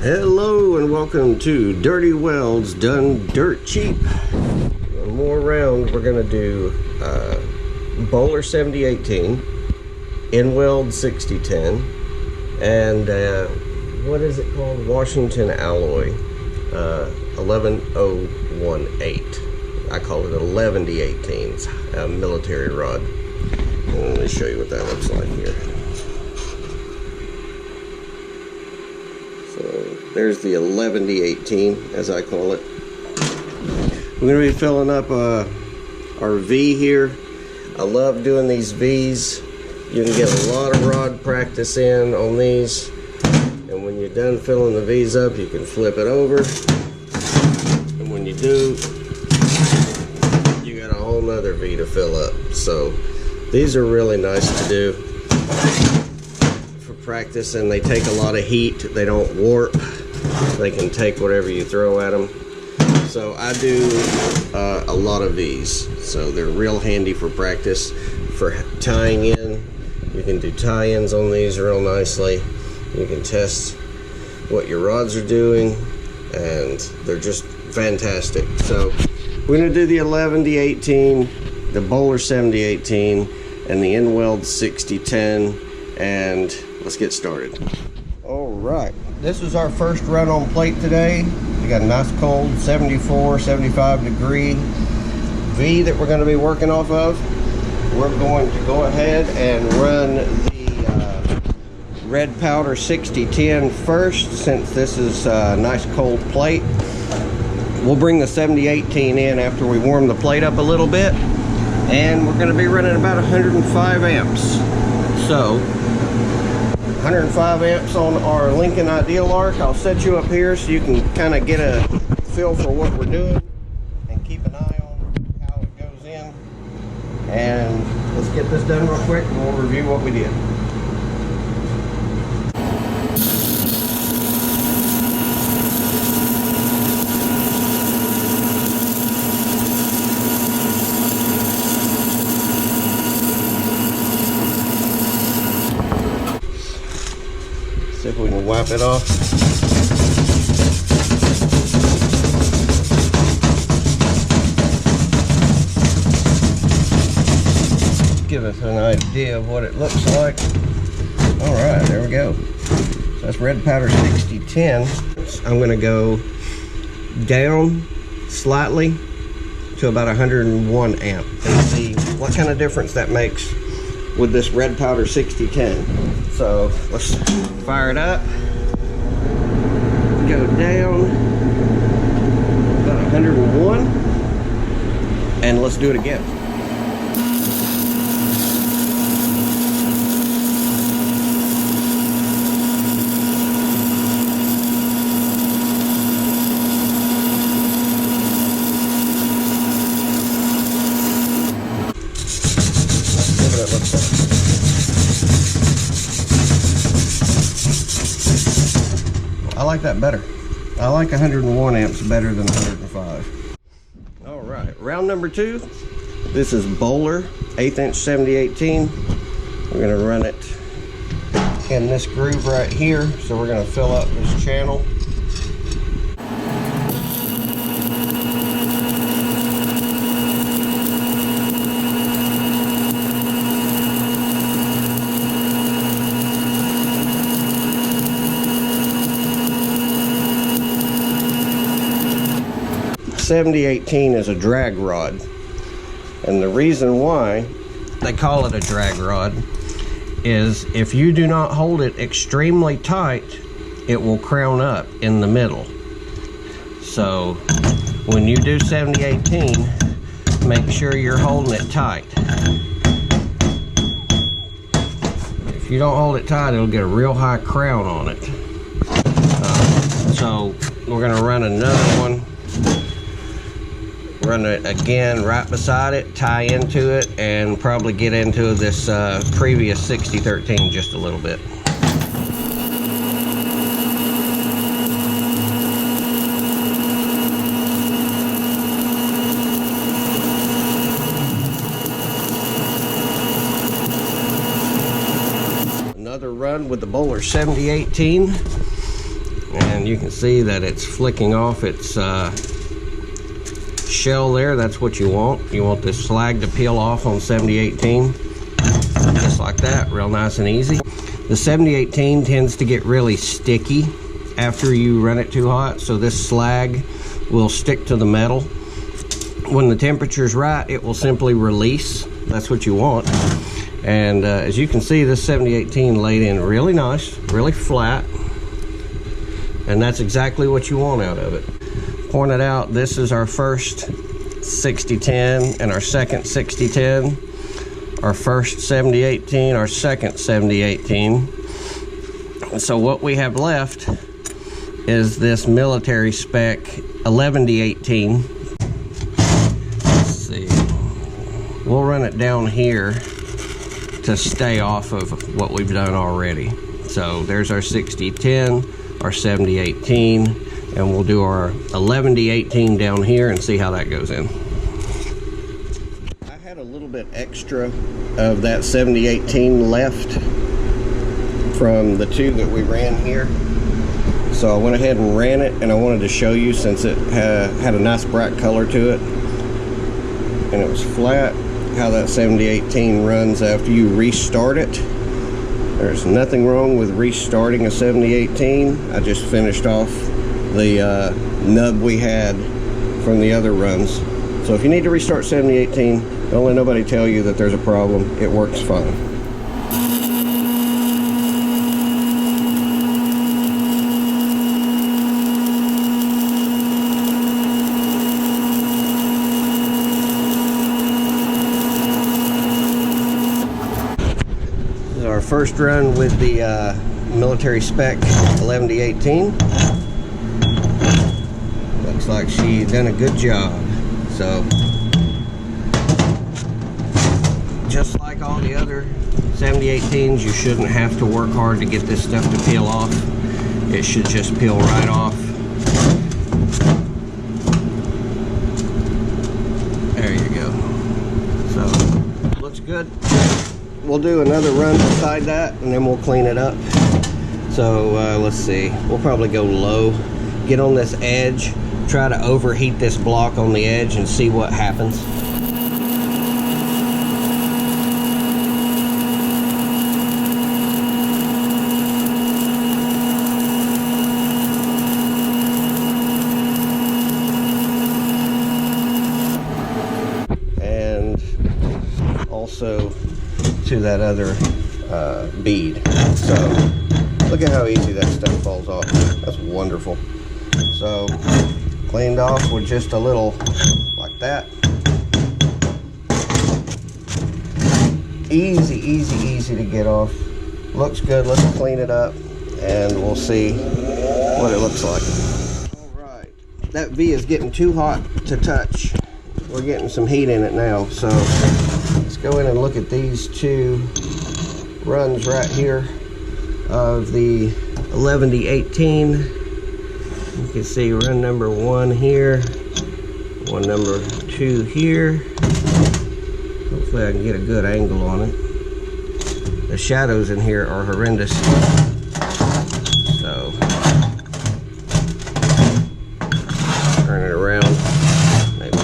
Hello and welcome to Dirty Welds done dirt cheap. One more round, we're gonna do Bohler 7018, Inweld 6010, and what is it called? Washington alloy 11018. I call it 1118. It's a military rod. Let me show you what that looks like here. So there's the 1118, as I call it. We're going to be filling up our V here. I love doing these V's. You can get a lot of rod practice in on these. And when you're done filling the V's up, you can flip it over. And when you do, you got a whole nother V to fill up. So these are really nice to do for practice, and they take a lot of heat. They don't warp. They can take whatever you throw at them. So I do a lot of these. So they're real handy for practice, for tying in. You can do tie-ins on these real nicely. You can test what your rods are doing, and they're just fantastic. So we're going to do the 11-18, the Bohler 7018, and the Inweld 6010, and let's get started. All right, this is our first run on plate today. We got a nice cold 74, 75 degree V that we're going to be working off of. We're going to go ahead and run the red powder 6010 first, since this is a nice cold plate. We'll bring the 7018 in after we warm the plate up a little bit, and we're going to be running about 105 amps. So 105 amps on our Lincoln Ideal Arc. I'll set you up here so you can kind of get a feel for what we're doing and keep an eye on how it goes in. And let's get this done real quick and we'll review what we did. See if we can wipe it off. Give us an idea of what it looks like. All right, there we go. So that's red powder 6010. I'm going to go down slightly to about 101 amp and see what kind of difference that makes with this red powder 6010. So let's fire it up, go down about 101, and let's do it again. Let's see what it looks like. I like that better. I like 101 amps better than 105. All right, round number 2. This is Bohler 1/8 inch 7018. We're going to run it in this groove right here. So we're going to fill up this channel. The 7018 is a drag rod, and the reason why they call it a drag rod is if you do not hold it extremely tight, it will crown up in the middle. So when you do 7018, make sure you're holding it tight. If you don't hold it tight, it'll get a real high crown on it. So we're going to run another one. Run it again right beside it, tie into it, and probably get into this previous 6013 just a little bit. Another run with the Bohler 7018. and you can see that it's flicking off its shell there. That's what you want. You want this slag to peel off on 7018, just like that, real nice and easy. The 7018 tends to get really sticky after you run it too hot, so this slag will stick to the metal. When the temperature's right, it will simply release. That's what you want. And as you can see, this 7018 laid in really nice, really flat, and that's exactly what you want out of it. Pointed out, this is our first 6010 and our second 6010, our first 7018, our second 7018. So what we have left is this military spec 1118. Let's see, we'll run it down here to stay off of what we've done already. So there's our 6010, our 7018, and we'll do our 1118 down here and see how that goes in. I had a little bit extra of that 7018 left from the two that we ran here, so I went ahead and ran it, and I wanted to show you, since it had a nice bright color to it and it was flat, how that 7018 runs after you restart it. There's nothing wrong with restarting a 7018. I just finished off the nub we had from the other runs. So if you need to restart 7018, don't let nobody tell you that there's a problem. It works fine. Our first run with the military spec 1118. Looks like she done a good job. So just like all the other 7018s, you shouldn't have to work hard to get this stuff to peel off. It should just peel right off. There you go. So looks good. We'll do another run beside that, and then we'll clean it up. So let's see, we'll probably go low, get on this edge, try to overheat this block on the edge and see what happens. And also to that other bead. So look at how easy that stuff falls off. That's wonderful. So cleaned off with just a little like that. Easy, easy, easy to get off. Looks good. Let's clean it up and we'll see what it looks like. All right, that V is getting too hot to touch. We're getting some heat in it now, so let's go in and look at these two runs right here of the 1118. You can see run number 1 here, one number 2 here. Hopefully I can get a good angle on it. The shadows in here are horrendous. So turn it around. Maybe.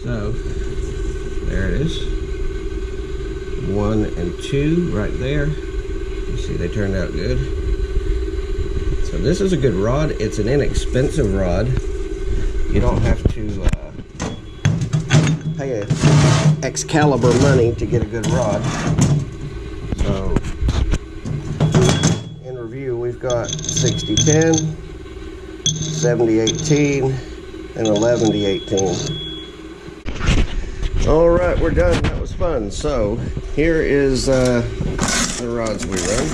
So there it is. 1 and 2 right there. You see they turned out good. So this is a good rod. It's an inexpensive rod. You don't have to pay Excalibur money to get a good rod. So in review, we've got 6010, 7018, and 1118. All right, we're done. That was fun. So here is the rods we run.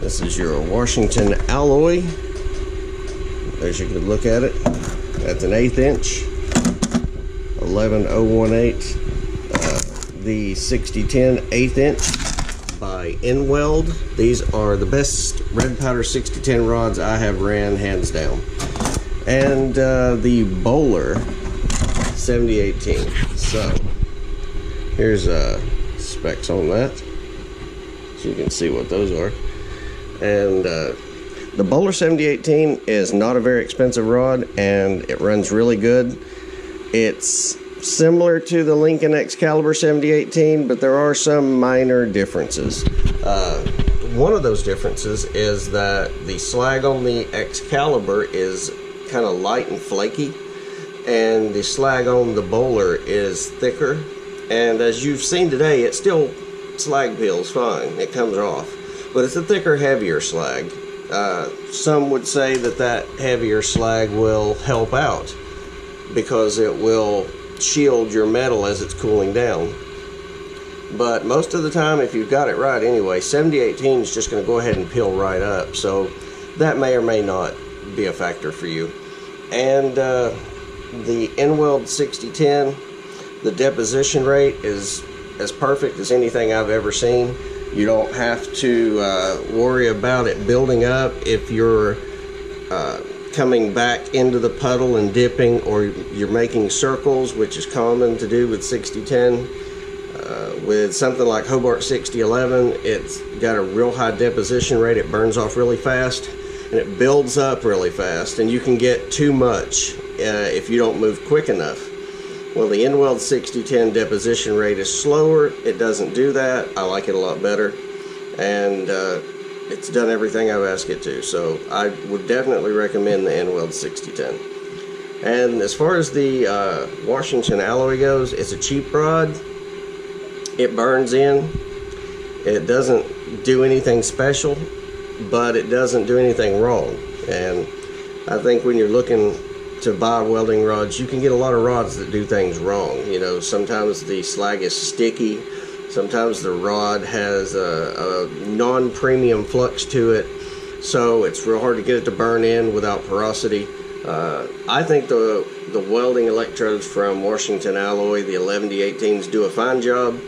This is your Washington alloy. There's a good look at it. That's an 1/8 inch, 11018. The 6010 1/8 inch by Inweld. These are the best red powder 6010 rods I have ran, hands down. And the Bohler 7018. So here's specs on that, so you can see what those are. And the Bohler 7018 is not a very expensive rod, and it runs really good. It's similar to the Lincoln Excalibur 7018, but there are some minor differences. One of those differences is that the slag on the Excalibur is kind of light and flaky, and the slag on the Bohler is thicker. And as you've seen today, it still slag peels fine. It comes off, but it's a thicker, heavier slag. Some would say that that heavier slag will help out because it will shield your metal as it's cooling down. But most of the time, if you've got it right anyway, 7018 is just going to go ahead and peel right up. So that may or may not be a factor for you. And the Inweld 6010, the deposition rate is as perfect as anything I've ever seen. You don't have to worry about it building up if you're coming back into the puddle and dipping, or you're making circles, which is common to do with 6010. With something like Hobart 6011, it's got a real high deposition rate. It burns off really fast, and it builds up really fast, and you can get too much if you don't move quick enough. Well, the Inweld 6010 deposition rate is slower. It doesn't do that. I like it a lot better, and it's done everything I've asked it to. So I would definitely recommend the Inweld 6010. And as far as the Washington alloy goes, it's a cheap rod. It burns in. It doesn't do anything special, but it doesn't do anything wrong. And I think when you're looking to buy welding rods, you can get a lot of rods that do things wrong. You know, sometimes the slag is sticky. Sometimes the rod has a non-premium flux to it, so it's real hard to get it to burn in without porosity. I think the welding electrodes from Washington Alloy, the 11D18s, do a fine job.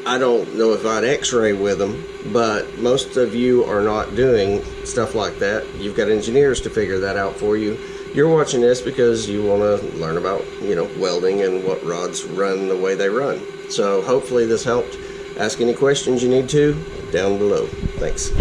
I don't know if I'd x-ray with them, but most of you are not doing stuff like that. You've got engineers to figure that out for you. You're watching this because you want to learn about, you know, welding and what rods run the way they run. So hopefully this helped. Ask any questions you need to down below. Thanks.